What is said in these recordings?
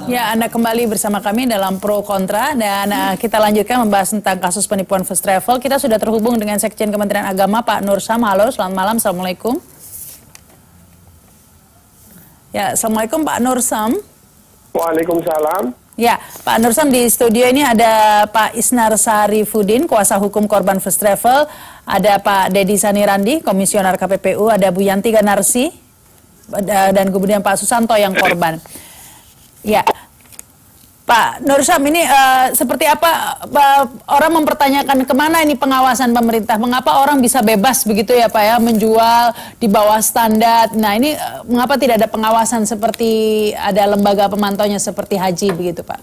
Ya, Anda kembali bersama kami dalam Pro Kontra dan kita lanjutkan membahas tentang kasus penipuan first travel. Kita sudah terhubung dengan Sekjen Kementerian Agama Pak Nur Syam. Halo, selamat malam. Assalamualaikum. Ya, Assalamualaikum Pak Nur Syam. Waalaikumsalam. Ya, Pak Nur Syam, di studio ini ada Pak Isnar Sarifuddin, kuasa hukum korban first travel. Ada Pak Dedi Sanirandi, komisioner KPPU. Ada Bu Yanti Ganarsi. Dan kemudian Pak Susanto yang korban. Ya, Pak Nur Syam, ini seperti apa orang mempertanyakan kemana ini pengawasan pemerintah? Mengapa orang bisa bebas begitu ya Pak ya, menjual di bawah standar? Nah ini mengapa tidak ada pengawasan seperti ada lembaga pemantaunya seperti haji begitu Pak?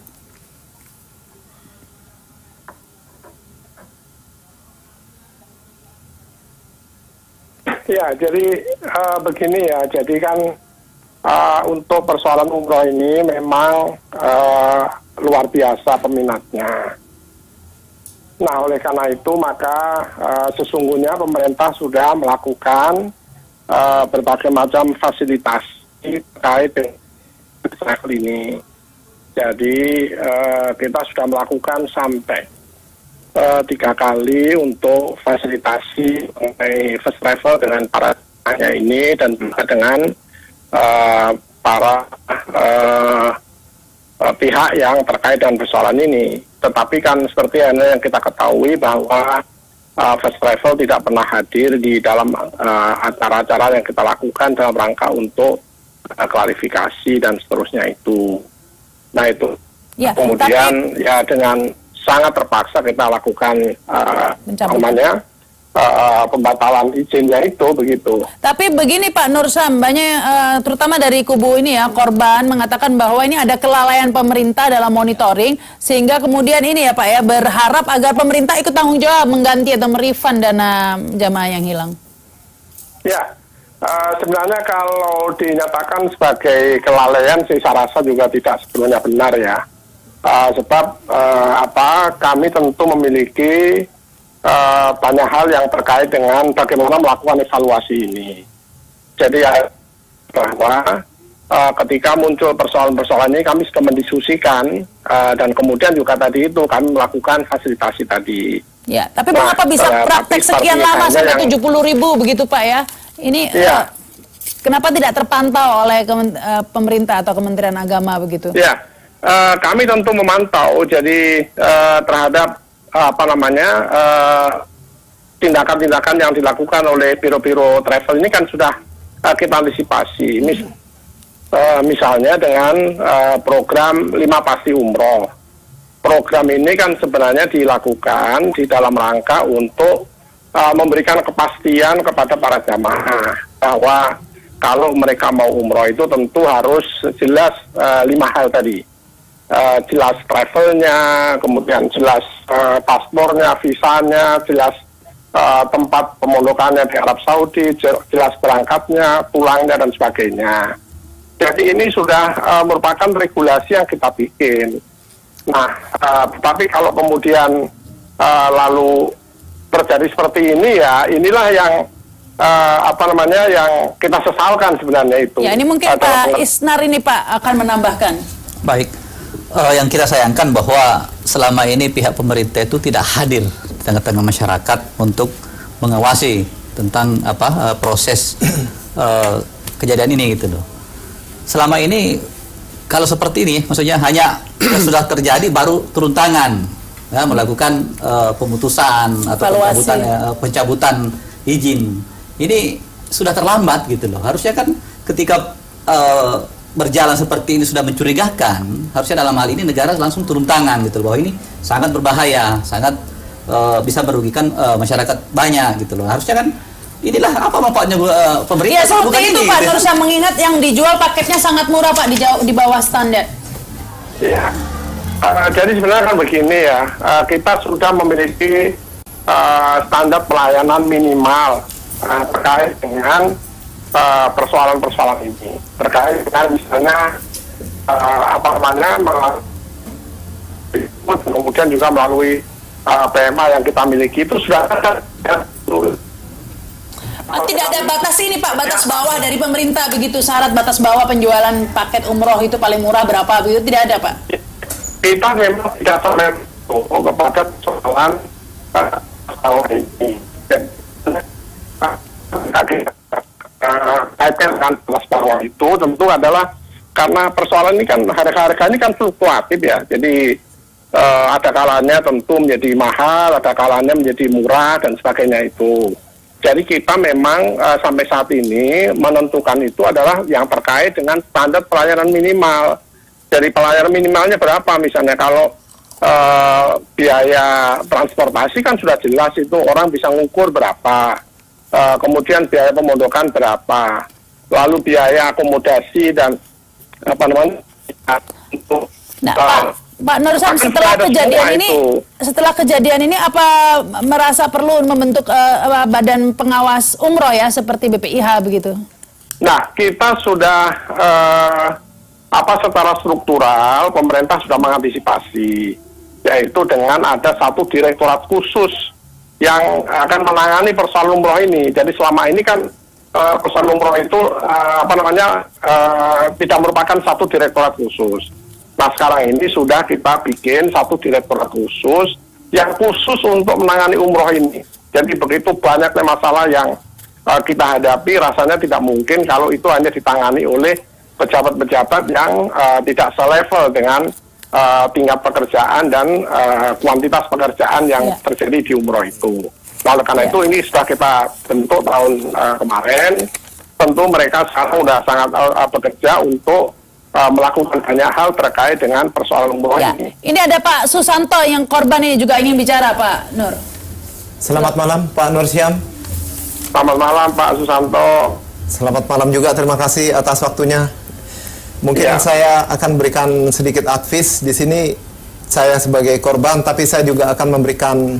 Ya, jadi begini ya, jadi kan untuk persoalan umroh ini memang luar biasa peminatnya. Nah, oleh karena itu maka sesungguhnya pemerintah sudah melakukan berbagai macam fasilitasi terkait dengan travel ini. Jadi kita sudah melakukan sampai 3 kali untuk fasilitasi mengenai first travel dengan para tanya ini dan juga dengan para pihak yang terkait dengan persoalan ini. Tetapi kan seperti yang kita ketahui bahwa first travel tidak pernah hadir di dalam acara-acara yang kita lakukan dalam rangka untuk klarifikasi dan seterusnya itu. Nah itu. Ya, kemudian ya dengan sangat terpaksa kita lakukan pembatalan izinnya itu begitu. Tapi begini Pak Nur Syam, banyak terutama dari kubu ini ya korban mengatakan bahwa ini ada kelalaian pemerintah dalam monitoring sehingga kemudian ini ya Pak ya berharap agar pemerintah ikut tanggung jawab mengganti atau merefund dana jamaah yang hilang. Ya, sebenarnya kalau dinyatakan sebagai kelalaian sih saya rasa juga tidak sepenuhnya benar ya. Sebab kami tentu memiliki banyak hal yang terkait dengan bagaimana melakukan evaluasi ini. Jadi ya bahwa ketika muncul persoalan-persoalan ini kami sudah mendiskusikan dan kemudian juga tadi itu kami melakukan fasilitasi tadi. Ya, tapi mengapa bisa praktek sekian lama sampai 70.000 begitu Pak ya? Ini kenapa tidak terpantau oleh pemerintah atau Kementerian Agama begitu? Ya. Kami tentu memantau jadi terhadap tindakan-tindakan yang dilakukan oleh biro-biro travel ini kan sudah kita antisipasi. Misalnya dengan program 5 Pasti Umroh. Program ini kan sebenarnya dilakukan di dalam rangka untuk memberikan kepastian kepada para jamaah bahwa kalau mereka mau umroh itu tentu harus jelas 5 hal tadi. Jelas travelnya, kemudian jelas paspornya, visanya, jelas tempat pemondokannya di Arab Saudi, jelas berangkatnya, pulangnya dan sebagainya. Jadi ini sudah merupakan regulasi yang kita bikin. Nah, tetapi kalau kemudian lalu terjadi seperti ini ya, inilah yang yang kita sesalkan sebenarnya itu. Ya, ini mungkin Pak Isnar ini Pak akan menambahkan. Baik. Yang kita sayangkan bahwa selama ini pihak pemerintah itu tidak hadir di tengah-tengah masyarakat untuk mengawasi tentang proses kejadian ini gitu loh. Selama ini kalau seperti ini maksudnya hanya sudah terjadi baru turun tangan ya, melakukan pemutusan atau pencabutan izin. Ini sudah terlambat gitu loh. Harusnya kan ketika berjalan seperti ini sudah mencurigakan, harusnya dalam hal ini negara langsung turun tangan gitu loh, bahwa ini sangat berbahaya, sangat bisa merugikan masyarakat banyak gitu loh. Harusnya kan inilah apa manfaatnya pemerintah. Ya seperti itu Pak Nur Syam, mengingat yang dijual paketnya sangat murah Pak, di bawah standar. Ya, jadi sebenarnya kan begini ya, kita sudah memiliki standar pelayanan minimal terkait dengan persoalan-persoalan ini, terkait dengan misalnya kemudian juga melalui PMA yang kita miliki itu sudah ada. tidak ada batas ini Pak, batas bawah dari pemerintah begitu, syarat batas bawah penjualan paket umroh itu paling murah berapa begitu, tidak ada Pak? Kita memang tidak terlalu kepada persoalan ini. Kaitkan dengan batas bawah itu tentu adalah karena persoalan ini kan harga-harga ini kan fluktuatif ya, jadi ada kalanya tentu menjadi mahal, ada kalanya menjadi murah dan sebagainya itu. Jadi kita memang sampai saat ini menentukan itu adalah yang terkait dengan standar pelayanan minimal. Jadi pelayanan minimalnya berapa? Misalnya kalau biaya transportasi kan sudah jelas itu orang bisa ngukur berapa. Kemudian biaya pemondokan berapa. Lalu biaya akomodasi dan apa namanya untuk Pak Nur Sam, setelah kejadian ini apa merasa perlu membentuk badan pengawas umroh ya seperti BPIH begitu? Nah, kita sudah secara struktural pemerintah sudah mengantisipasi, yaitu dengan ada satu direktorat khusus yang akan menangani persoalan umroh ini. Jadi selama ini kan persoalan umroh itu tidak merupakan satu direktorat khusus. Nah, sekarang ini sudah kita bikin satu direktorat khusus yang khusus untuk menangani umroh ini. Jadi begitu banyaknya masalah yang kita hadapi, rasanya tidak mungkin kalau itu hanya ditangani oleh pejabat-pejabat yang tidak selevel dengan tingkat pekerjaan dan kuantitas pekerjaan yang terjadi di umroh itu. Nah, oleh karena itu ini sudah kita bentuk tahun kemarin. Tentu mereka sekarang sudah sangat bekerja untuk melakukan banyak hal terkait dengan persoalan umroh ini. Ini ada Pak Susanto yang korban ini juga ingin bicara, Pak Nur. Selamat malam, Pak Nur Syam. Selamat malam, Pak Susanto. Selamat malam juga, terima kasih atas waktunya. Mungkin saya akan berikan sedikit advice di sini. Saya sebagai korban, tapi saya juga akan memberikan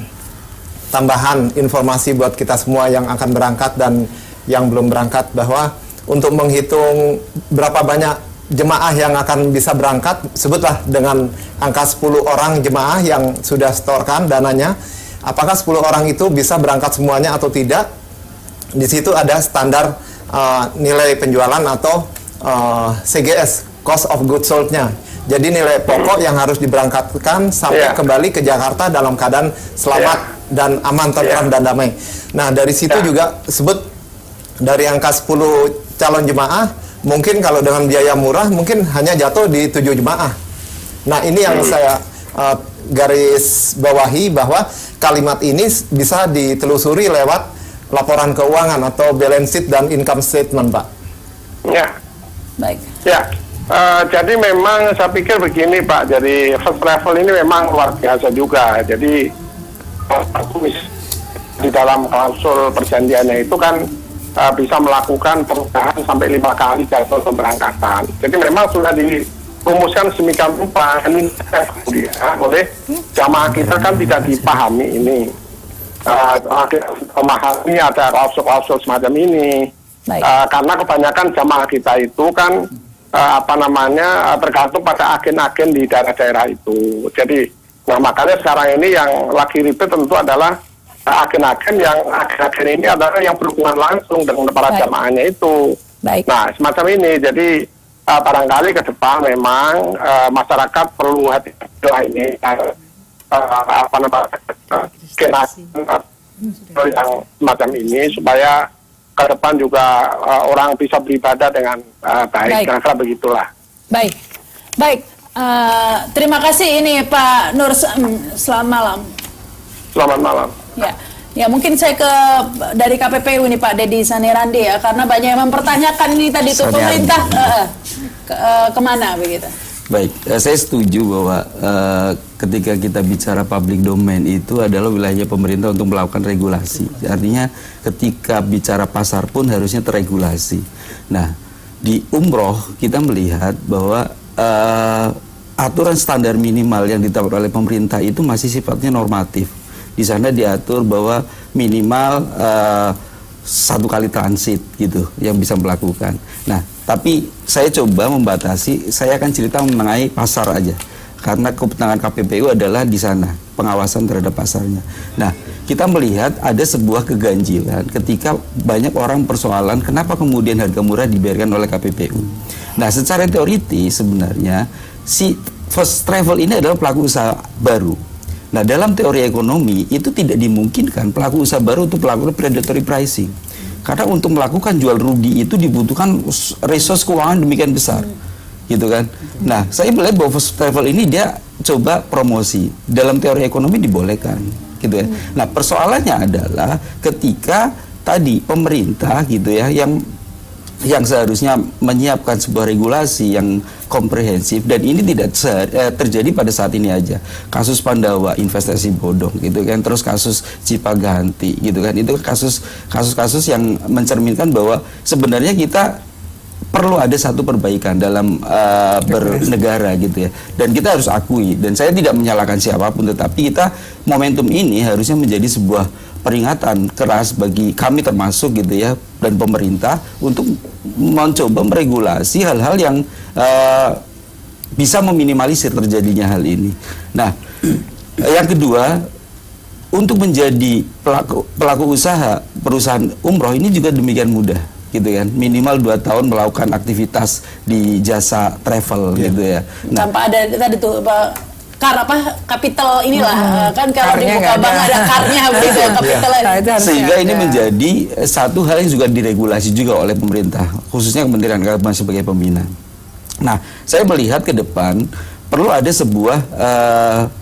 tambahan informasi buat kita semua yang akan berangkat dan yang belum berangkat, bahwa untuk menghitung berapa banyak jemaah yang akan bisa berangkat, sebutlah dengan angka 10 orang jemaah yang sudah setorkan dananya, apakah 10 orang itu bisa berangkat semuanya atau tidak. Di situ ada standar nilai penjualan atau CGS, cost of goods sold-nya. Jadi nilai pokok yang harus diberangkatkan sampai kembali ke Jakarta dalam keadaan selamat dan aman, tentram dan damai. Nah, dari situ juga sebut dari angka 10 calon jemaah, mungkin kalau dengan biaya murah mungkin hanya jatuh di 7 jemaah. Nah, ini yang saya garis bawahi, bahwa kalimat ini bisa ditelusuri lewat laporan keuangan atau balance sheet dan income statement, Pak. Ya. Baik. Ya. Jadi memang saya pikir begini, Pak. Jadi first travel ini memang luar biasa juga. Jadi di dalam klausul perjanjiannya itu kan bisa melakukan perubahan sampai 5 kali jadwal pemberangkatan. Jadi memang sudah dirumuskan sedemikian rupa. Ini kemudian oleh jamaah kita kan tidak dipahami ini. Memahami ada klausul-klausul semacam ini. Karena kebanyakan jamaah kita itu kan tergantung pada agen-agen di daerah-daerah itu. Jadi, nah makanya sekarang ini yang lagi ribet tentu adalah agen-agen ini adalah yang berhubungan langsung dengan para jamaahnya itu. Nah, semacam ini. Jadi barangkali ke depan memang masyarakat perlu hati-hati lah ini yang semacam ini, supaya ke depan juga orang bisa beribadah dengan baik. Kira-kira begitulah. Baik. Terima kasih ini Pak Nur. Selamat malam. Selamat malam. Ya mungkin saya dari KPPU ini Pak Dedi Sanirandi ya, karena banyak yang mempertanyakan ini tadi tuh pemerintah kemana begitu. Baik, saya setuju bahwa ketika kita bicara public domain itu adalah wilayah pemerintah untuk melakukan regulasi. Artinya ketika bicara pasar pun harusnya terregulasi. Nah, di umroh kita melihat bahwa aturan standar minimal yang ditetapkan oleh pemerintah itu masih sifatnya normatif. Di sana diatur bahwa minimal 1 kali transit gitu yang bisa melakukan. Nah, tapi saya coba membatasi, saya akan cerita mengenai pasar aja. Karena kewenangan KPPU adalah di sana, pengawasan terhadap pasarnya. Nah, kita melihat ada sebuah keganjilan ketika banyak orang persoalan kenapa kemudian harga murah dibayarkan oleh KPPU. Nah, secara teoritis sebenarnya si first travel ini adalah pelaku usaha baru. Nah, dalam teori ekonomi itu tidak dimungkinkan pelaku usaha baru untuk melakukan predatory pricing. Karena untuk melakukan jual rugi itu dibutuhkan resource keuangan demikian besar. Gitu kan. Nah, saya melihat bahwa first travel ini dia coba promosi. Dalam teori ekonomi dibolehkan. Gitu ya. Nah, persoalannya adalah ketika tadi pemerintah gitu ya yang seharusnya menyiapkan sebuah regulasi yang komprehensif, dan ini tidak terjadi pada saat ini aja. Kasus Pandawa investasi bodong gitu kan, terus kasus Cipaganti gitu kan, itu kasus-kasus yang mencerminkan bahwa sebenarnya kita perlu ada satu perbaikan dalam bernegara gitu ya, dan kita harus akui, dan saya tidak menyalahkan siapapun, tetapi kita momentum ini harusnya menjadi sebuah peringatan keras bagi kami termasuk gitu ya, dan pemerintah untuk mencoba meregulasi hal-hal yang bisa meminimalisir terjadinya hal ini. Nah, yang kedua, untuk menjadi pelaku usaha perusahaan umroh ini juga demikian mudah gitu kan, minimal 2 tahun melakukan aktivitas di jasa travel gitu ya. Nah, tanpa ada tadi tuh kapital inilah kan kalau di muka bank ada karnya begitu kapital. Sehingga ini menjadi satu hal yang juga diregulasi juga oleh pemerintah, khususnya Kementerian Agama sebagai pembina. Nah, saya melihat ke depan perlu ada sebuah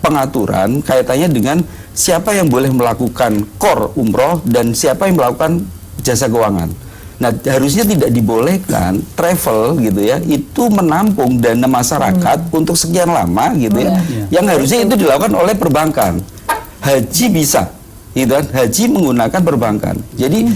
pengaturan kaitannya dengan siapa yang boleh melakukan core umroh dan siapa yang melakukan jasa keuangan. Nah, harusnya tidak dibolehkan travel gitu ya, itu menampung dana masyarakat untuk sekian lama gitu ya, yang harusnya itu dilakukan oleh perbankan. Haji bisa, gitu kan? Haji menggunakan perbankan. Jadi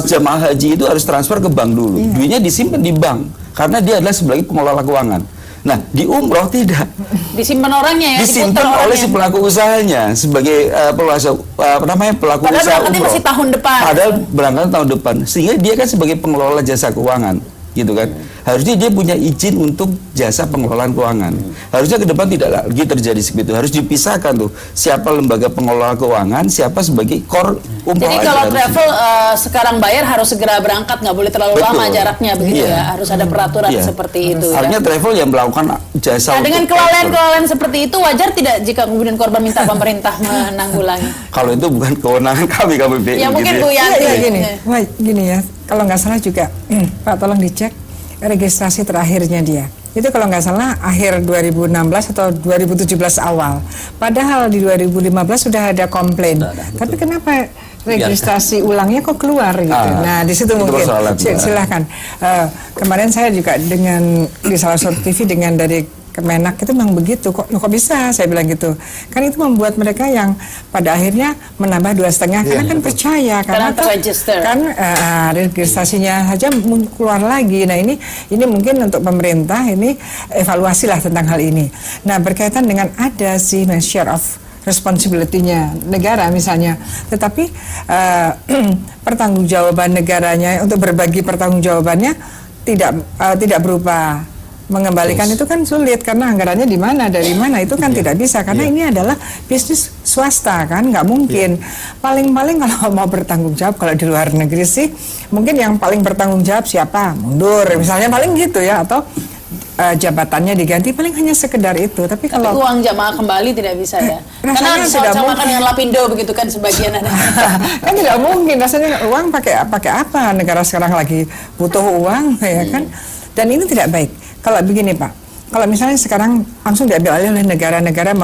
jemaah haji itu harus transfer ke bank dulu, duitnya disimpan di bank karena dia adalah sebagai pengelola keuangan. Nah, di umroh tidak. Disimpan orangnya ya, disimpan oleh si pelaku usahanya sebagai pelaku usaha umroh. Masih tahun depan. Padahal berangkat tahun depan. Sehingga dia kan sebagai pengelola jasa keuangan, gitu kan. Harusnya dia punya izin untuk jasa pengelolaan keuangan. Harusnya ke depan tidak lagi terjadi seperti itu. Harus dipisahkan tuh siapa lembaga pengelola keuangan, siapa sebagai core umroh. Jadi kalau travel sekarang bayar harus segera berangkat, nggak boleh terlalu lama jaraknya begitu ya. Harus ada peraturan seperti itu. Artinya travel yang melakukan jasa. Nah, dengan kelalaian-kelalaian seperti itu wajar tidak jika kemudian korban minta pemerintah menanggulangi? Kalau itu bukan kewenangan kami KPPU. Ya mungkin Bu Yanti. Gini ya, kalau nggak salah juga Pak tolong dicek registrasi terakhirnya dia. Itu kalau nggak salah akhir 2016 atau 2017 awal. Padahal di 2015 sudah ada komplain. Tapi kenapa registrasi ulangnya kok keluar gitu? Nah, di situ mungkin silahkan. Kemarin saya juga di salah satu TV dengan dari Kemenak itu memang begitu, kok bisa saya bilang gitu, kan itu membuat mereka yang pada akhirnya menambah 2,5 karena kan percaya karena kan registrasinya saja keluar lagi. Nah ini mungkin untuk pemerintah ini evaluasi lah tentang hal ini. Nah, berkaitan dengan ada sih share of responsibility-nya negara misalnya, tetapi pertanggungjawaban negaranya untuk berbagi pertanggungjawabannya tidak berupa mengembalikan itu kan sulit karena anggarannya di mana, dari mana itu kan tidak bisa karena ini adalah bisnis swasta kan, nggak mungkin. Paling-paling kalau mau bertanggung jawab kalau di luar negeri sih mungkin yang paling bertanggung jawab siapa, mundur misalnya paling gitu ya, atau jabatannya diganti, paling hanya sekedar itu. Tapi kalau uang jamaah kembali tidak bisa ya, karena sama kan dengan Lapindo begitu kan sebagian ada. Kan tidak mungkin, rasanya uang pakai apa, negara sekarang lagi butuh uang ya kan, dan ini tidak baik. Kalau begini Pak, kalau misalnya sekarang langsung diambil alih oleh negara-negara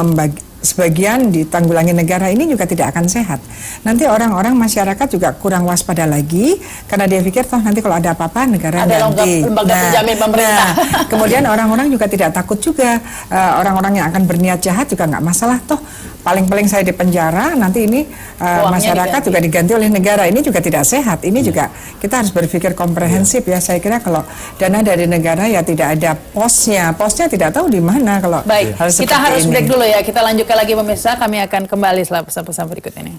sebagian ditanggulangi negara, ini juga tidak akan sehat. Nanti orang-orang masyarakat juga kurang waspada lagi karena dia pikir toh nanti kalau ada apa-apa negara ada lembaga penjamin pemerintah. Kemudian orang-orang juga tidak takut juga, orang-orang yang akan berniat jahat juga nggak masalah toh. Paling-paling saya di penjara, nanti ini masyarakat juga diganti oleh negara. Ini juga tidak sehat. Ini juga kita harus berpikir komprehensif ya. Saya kira kalau dana dari negara ya tidak ada posnya tidak tahu di mana kalau. Baik, kita harus break dulu ya. Kita lanjutkan lagi pemirsa. Kami akan kembali setelah pesan-pesan berikut ini.